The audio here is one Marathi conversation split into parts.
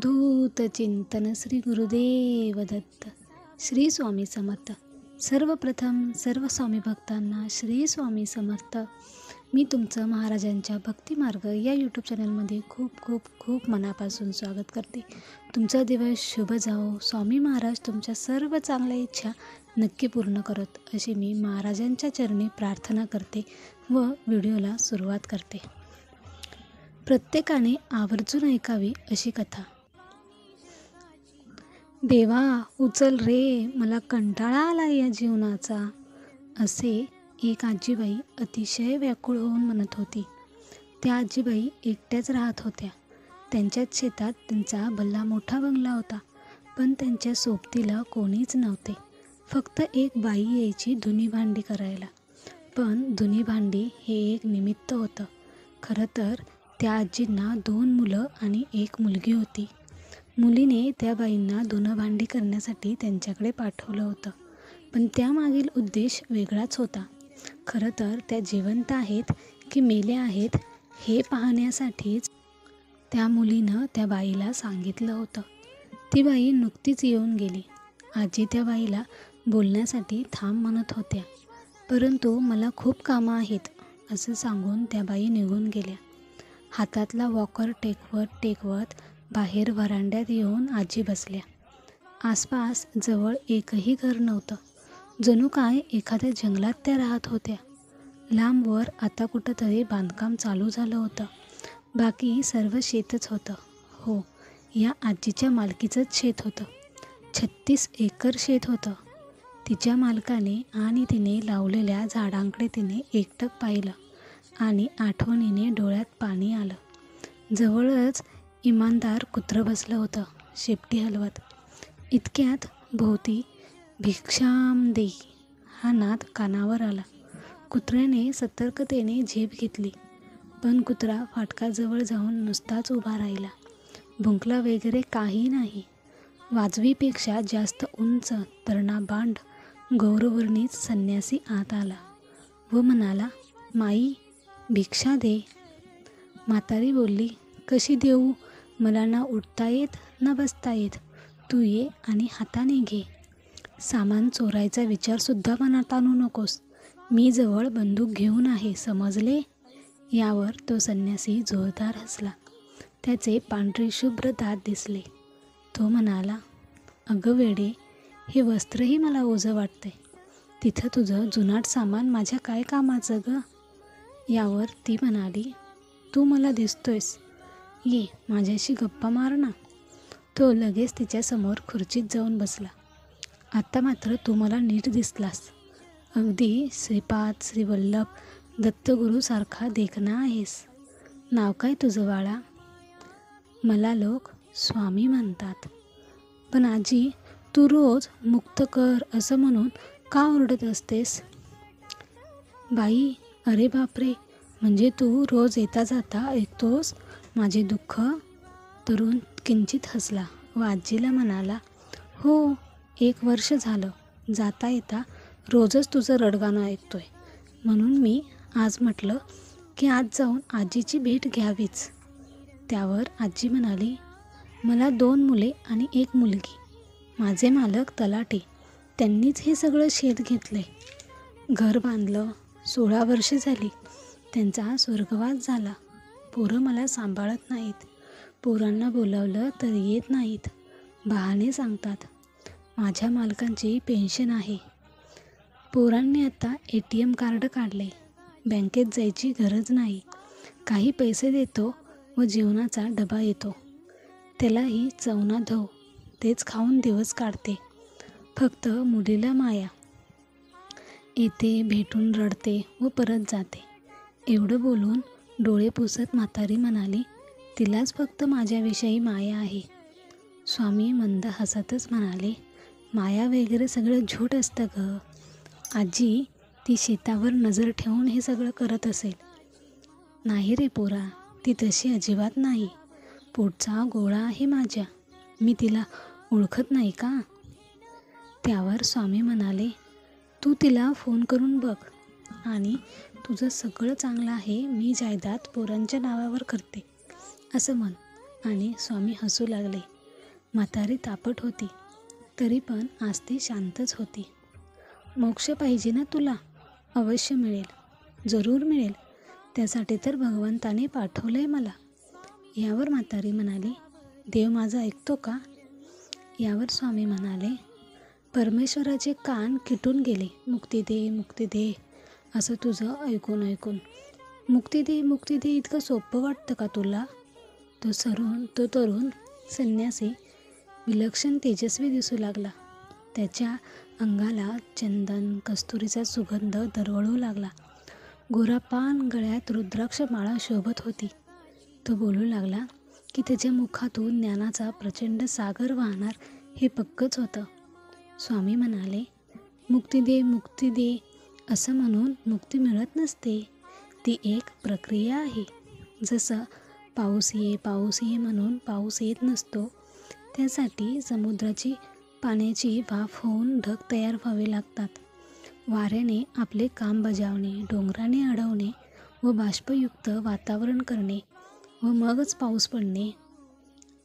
अवधूत चिंतन श्री गुरुदेव दत्त. श्री स्वामी समर्थ. सर्वप्रथम सर्व स्वामी भक्तांना श्री स्वामी समर्थ. मी तुमचं महाराजांच्या भक्तिमार्ग या यूट्यूब चॅनलमध्ये खूप खूप खूप मनापासून स्वागत करते. तुमचा दिवस शुभ जाओ. स्वामी महाराज तुमच्या सर्व चांगल्या इच्छा नक्की पूर्ण करत अशी मी महाराजांच्या चरणी प्रार्थना करते व व्हिडिओला सुरुवात करते. प्रत्येकाने आवर्जून ऐकावी अशी कथा. देवा उचल रे, मला कंटाळा आला या जीवनाचा, असे एक आजीबाई अतिशय व्याकुळ होऊन म्हणत होती. त्या आजीबाई एकट्याच राहत होत्या. त्यांच्याच शेतात त्यांचा भला मोठा बंगला होता, पण त्यांच्या सोबतीला कोणीच नव्हते. फक्त एक बाई यायची धुणी भांडी करायला. पण धुणी भांडी हे एक निमित्त होतं. खरं तर त्या आजींना 2 मुलं आणि 1 मुलगी होती. मुलीने त्या बाईंना धुणं भांडी करण्यासाठी त्यांच्याकडे पाठवलं होतं, पण त्यामागील उद्देश वेगळाच होता. खरं तर त्या जिवंत आहेत की मेल्या आहेत हे पाहण्यासाठीच त्या मुलीनं त्या बाईला सांगितलं होतं. ती बाई नुकतीच येऊन गेली. आजी त्या बाईला बोलण्यासाठी थांब म्हणत होत्या, परंतु मला खूप कामं आहेत असं सांगून त्या बाई निघून गेल्या. हातातला वॉकर टेकवत बाहेर व्हरांड्यात येऊन आजी बसल्या. आसपास जवळ एकही घर नव्हतं. जणू काय एखाद्या जंगलात त्या राहत होत्या. लांबवर आता कुठंतरी बांधकाम चालू झालं होतं. बाकी सर्व शेतच होतं. हो, या आजीच्या मालकीचंच शेत होतं. 36 एकर शेत होतं. तिच्या मालकाने आणि तिने लावलेल्या झाडांकडे तिने एकटक पाहिलं आणि आठवणीने डोळ्यात पाणी आलं. जवळच इमानदार कुत्रं बसलं होतं शेपटी हलवत. इतक्यात भोवती भिक्षाम देई हा नाद कानावर आला. कुत्र्याने सतर्कतेने झेप घेतली, पण कुत्रा फाटकाजवळ जाऊन नुसताच उभा राहिला. भुंकला वगैरे काही नाही. वाजवीपेक्षा जास्त उंच तर्णाबांड गौरवर्णित संन्यासी आत आला व म्हणाला, माई भिक्षा दे. म्हातारी बोलली, कशी देऊ? मला ना उठता येत ना बसता येत. तू ये आणि हाताने घे. सामान चोरायचा विचारसुद्धा मनात आणू नकोस. मी जवळ बंदूक घेऊन आहे, समजले? यावर तो संन्यासी जोरदार हसला. त्याचे पांढरे शुभ्र दात दिसले. तो म्हणाला, अगं वेडे, हे वस्त्रही मला ओझं वाटतंय. तिथं तुझं जुनाट सामान माझ्या काय कामाचं ग? यावर ती म्हणाली, तू मला दिसतोयस, ये माझ्याशी गप्पा मार ना. तो लगेच तिच्यासमोर खुर्चीत जाऊन बसला. आता मात्र तू मला नीट दिसलास. अगदी श्रीपाद श्रीवल्लभ दत्तगुरूसारखा देखणा आहेस. नाव काय तुझं बाळा? मला लोक स्वामी म्हणतात. पण आजी, तू रोज मुक्त कर असं म्हणून का ओरडत असतेस? बाई, अरे बापरे, म्हणजे तू रोज येता जाता ऐकतोस माझे दुःख? तरुण किंचित हसला व आजीला म्हणाला, हो, 1 वर्ष झालं जाता येता रोजच तुझं रडगाणं ऐकतोय. म्हणून मी आज म्हटलं की आज जाऊन आजीची भेट घ्यावीच. त्यावर आजी म्हणाली, मला 2 मुले आणि 1 मुलगी. माझे मालक तलाठी, त्यांनीच हे सगळं शेत घेतलंय. घर बांधलं. 16 वर्षे झाली. त्यांचा स्वर्गवास झाला. पोरं मला सांभाळत नाहीत. पोरांना बोलावलं तर येत नाहीत. बहाणे सांगतात. माझ्या मालकांची पेन्शन आहे. पोरांनी आता ATM कार्ड काढले. बँकेत जायची गरज नाही. काही पैसे देतो व जेवणाचा डबा येतो. त्यालाही चवना धव, तेच खाऊन दिवस काढते. फक्त मुलीला माया. येते, भेटून रडते व परत जाते. एवढं बोलून डोळे पुसत म्हातारी म्हणाली, तिलाच फक्त माझ्याविषयी माया आहे. स्वामी मंद हसतच म्हणाले, माया वगैरे सगळं झूट असतं ग. आजी, ती शेतावर नजर ठेवून हे सगळं करत असेल. नाही रे पोरा, ती तशी अजिबात नाही. पोटचा गोळा आहे माझ्या. मी तिला ओळखत नाही का? त्यावर स्वामी म्हणाले, तू तिला फोन करून बघ आणि तुझं सगळं चांगलं आहे, मी जायदाद पोरांच्या नावावर करते असं म्हण. आणि स्वामी हसू लागले. म्हातारी तापट होती, तरी पण आज ती शांतच होती. मोक्ष पाहिजे ना तुला? अवश्य मिळेल, जरूर मिळेल. त्यासाठी तर भगवंताने पाठवलंय मला. यावर म्हातारी म्हणाली, देव माझा ऐकतो का? यावर स्वामी म्हणाले, परमेश्वराचे कान किटून गेले. मुक्ती दे, मुक्ती दे असं तुझं ऐकून ऐकून. मुक्ती दे, मुक्ती दे इतकं सोपं वाटतं का तुला? तो तरुण संन्यासी विलक्षण तेजस्वी दिसू लागला. त्याच्या अंगाला चंदन कस्तुरीचा सुगंध दरवळू लागला. गोरापान गळ्यात रुद्राक्ष माळा शोभत होती. तो बोलू लागला की त्याच्या मुखातून ज्ञानाचा प्रचंड सागर वाहणार हे पक्कच होतं. स्वामी म्हणाले, मुक्ती दे, मुक्ती दे असं म्हणून मुक्ती मिळत नसते. ती एक प्रक्रिया आहे. जसं पाऊस ये म्हणून पाऊस येत नसतो, त्यासाठी समुद्राची पाण्याची वाफ होऊन ढग तयार व्हावे लागतात. वाऱ्याने आपले काम बजावणे, डोंगराने अडवणे व बाष्पयुक्त वातावरण करणे व मगच पाऊस पडणे,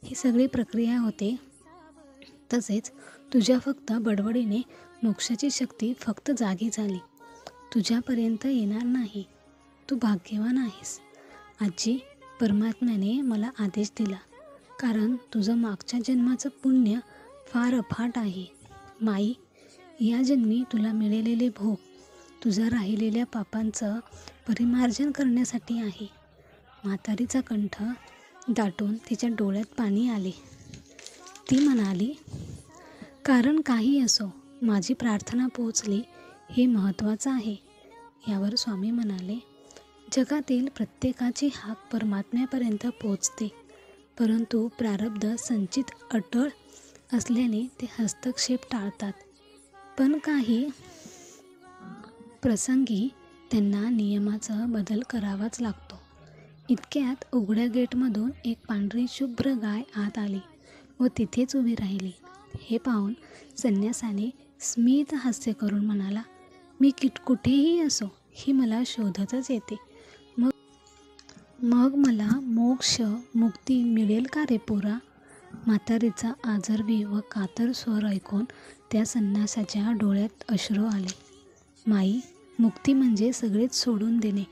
ही सगळी प्रक्रिया होते. तसेच तुझ्या फक्त बडबडीने मोक्षाची शक्ती फक्त जागी झाली, तुझ्यापर्यंत येणार नाही. तू भाग्यवान आहेस. आजी, परमात्म्याने मला आदेश दिला, कारण तुझं मागच्या जन्माचं पुण्य फार अफाट आहे. माई, या जन्मी तुला मिळालेले भोग तुझ्या राहिलेल्या पापांचं परिमार्जन करण्यासाठी आहे. म्हातारीचा कंठ दाटून तिच्या डोळ्यात पाणी आले. ती म्हणाली, कारण काही असो, माझी प्रार्थना पोचली हे महत्त्वाचं आहे. यावर स्वामी म्हणाले, जगातील प्रत्येकाची हाक परमात्म्यापर्यंत पोचते, परंतु प्रारब्ध संचित अटळ असल्याने ते हस्तक्षेप टाळतात. पण काही प्रसंगी त्यांना नियमाचा बदल करावाच लागतो. इतक्यात उघड्या गेटमधून एक पांढरी शुभ्र गाय आत आली व तिथेच उभी राहिली. हे पाहून संन्यासाने स्मित हास्य करून म्हणाला, मी कुठेही असो, ही मला शोधतच येते. मग मला मोक्ष मुक्ती मिळेल का रे पोरा? म्हातारीचा आजरवी व कातर स्वर ऐकून त्या संन्यासाच्या डोळ्यात अश्रू आले. माई, मुक्ती म्हणजे सगळेच सोडून देणे.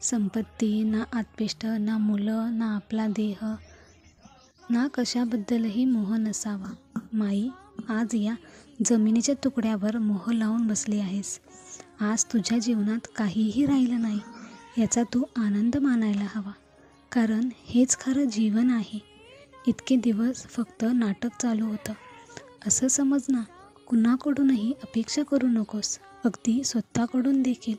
संपत्ती, ना आत्मिष्ट, ना मुलं, ना आपला देह, ना कशाबद्दलही मोह नसावा. माई, आज या जमिनीच्या तुकड्यावर मोह लावून बसली आहेस. आज तुझ्या जीवनात काहीही राहिलं नाही, याचा तू आनंद मानायला हवा, कारण हेच खरं जीवन आहे. इतके दिवस फक्त नाटक चालू होतं असं समज ना. कुणाकडूनही अपेक्षा करू नकोस, अगदी स्वतःकडून देखील.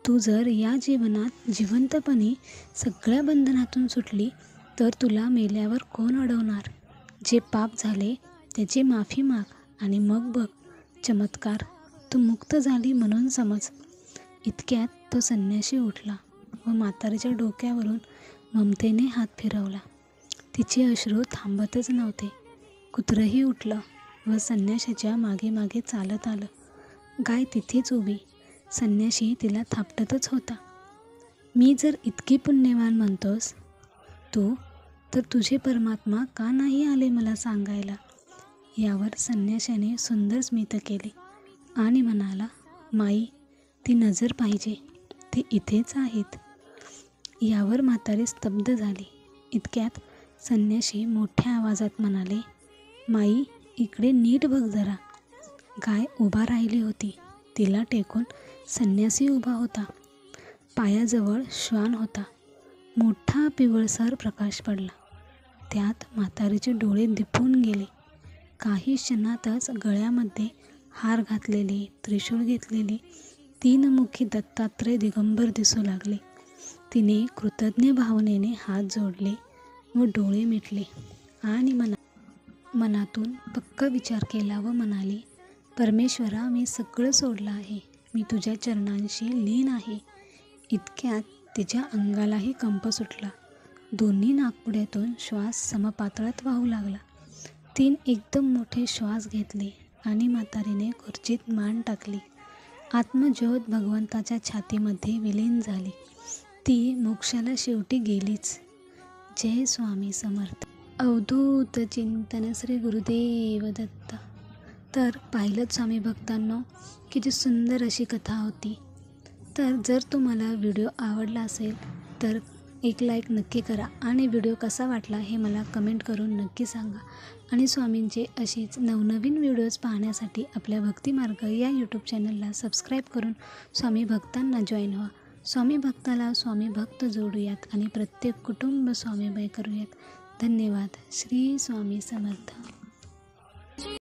तू जर या जीवनात जिवंतपणे सगळ्या बंधनातून सुटली तर तुला मेल्यावर कोण अडवणार? जे पाप झाले त्याची माफी माग आणि मग बघ चमत्कार, तू मुक्त झाली म्हणून समज. इतक्यात तो संन्यासी उठला व म्हातारीच्या डोक्यावरून ममतेने हात फिरवला. तिचे अश्रू थांबतच नव्हते. कुत्रंही उठलं व संन्याशाच्या मागे मागे चालत आलं. गाय तिथेच उभी. संन्याशी तिला थापटतच होता. मी जर इतकी पुण्यवान म्हणतोस तू, तर तुझे परमात्मा का नाही आले मला सांगायला? यावर संन्याशाने सुंदर स्मित केले आणि म्हणाला, माई, ती नजर पाहिजे, ते इथेच आहेत. यावर म्हातारी स्तब्ध झाली. इतक्यात संन्याशी मोठ्या आवाजात म्हणाले, माई, इकडे नीट बघ जरा. गाय उभा राहिली होती. तिला टेकून संन्यासी उभा होता. पायाजवळ श्वान होता. मोठा पिवळसर प्रकाश पडला. त्यात म्हातारीचे डोळे दिपून गेले. काही क्षणातच गळ्यामध्ये हार घातलेले, त्रिशूळ घेतलेले 3 मुखी दत्तात्रय दिगंबर दिसू लागले. तिने कृतज्ञ भावनेने हात जोडले व डोळे मिटले आणि मनातून पक्का विचार केला व म्हणाली, परमेश्वरा, मी सगळं सोडलं आहे. मी तुझ्या चरणांशी लीन आहे. इतक्यात तिच्या अंगालाही कंप सुटला. दोन्ही नाकपुड्यातून श्वास समपातळात वाहू लागला. 3 एकदम मोठे श्वास घेतले आणि म्हातारीने खुर्चीत मान टाकली. आत्मज्योत भगवंताच्या छातीमध्ये विलीन झाली. ती मोक्षाला शेवटी गेलीच. जय स्वामी समर्थ. अवधूत चिंतन श्री गुरुदेव दत्त. तर पाहिलंच स्वामी भक्तांनो, किती सुंदर अशी कथा होती. तर जर तुम्हाला व्हिडिओ आवडला असेल तर एक लाईक नक्की करा आणि व्हिडिओ कसा वाटला हे मला कमेंट करून नक्की सांगा. आणि स्वामींचे अशीच नवनवीन व्हिडिओज पाहण्यासाठी आपल्या भक्तिमार्ग या यूट्यूब चॅनलला सबस्क्राईब करून स्वामी भक्तांना जॉईन व्हा. स्वामी भक्ताला स्वामी भक्त जोडूयात आणि प्रत्येक कुटुंब स्वामीमय करूयात. धन्यवाद. श्री स्वामी समर्थ.